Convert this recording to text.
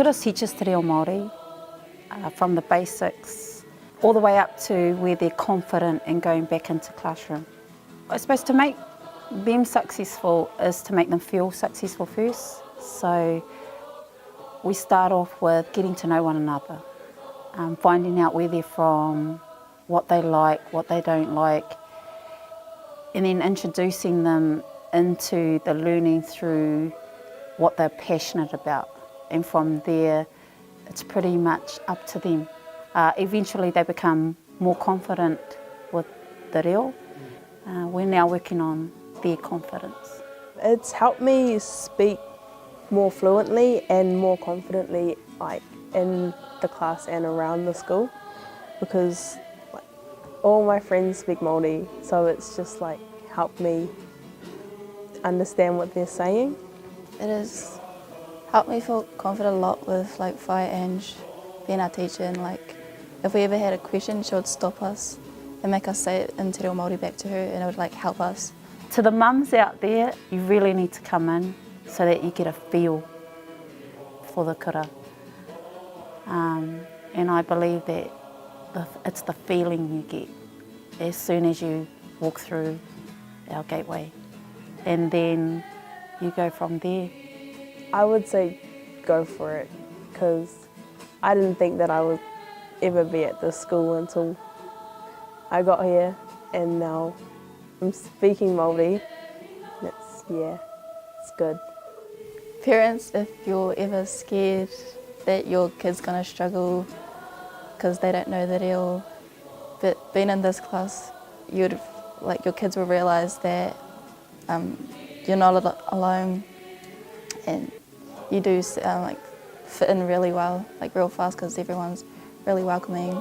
kura teaches Te Reo Māori from the basics all the way up to where they're confident in going back into classroom. I suppose to make them successful is to make them feel successful first. So we start off with getting to know one another, finding out where they're from, what they like, what they don't like, and then introducing them into the learning through what they're passionate about. And from there, it's pretty much up to them. Eventually they become more confident with Te Reo. We're now working on their confidence. It's helped me speak more fluently and more confidently, like in the class and around the school, because like, all my friends speak Māori, so it's just like helped me understand what they're saying. It has helped me feel confident a lot with like Whai Ange being our teacher, and like if we ever had a question, she would stop us and make us say it in Te Reo Māori back to her, and it would like help us. To the mums out there, you really need to come in so that you get a feel for the kura. And I believe that it's the feeling you get as soon as you walk through our gateway. And then you go from there. I would say go for it, because I didn't think that I would ever be at this school until I got here, and now I'm speaking Māori. It's good. Parents, if you're ever scared that your kid's gonna struggle because they don't know the reo, but being in this class, your kids will realise that you're not alone, and you do fit in really well, like real fast, because everyone's really welcoming.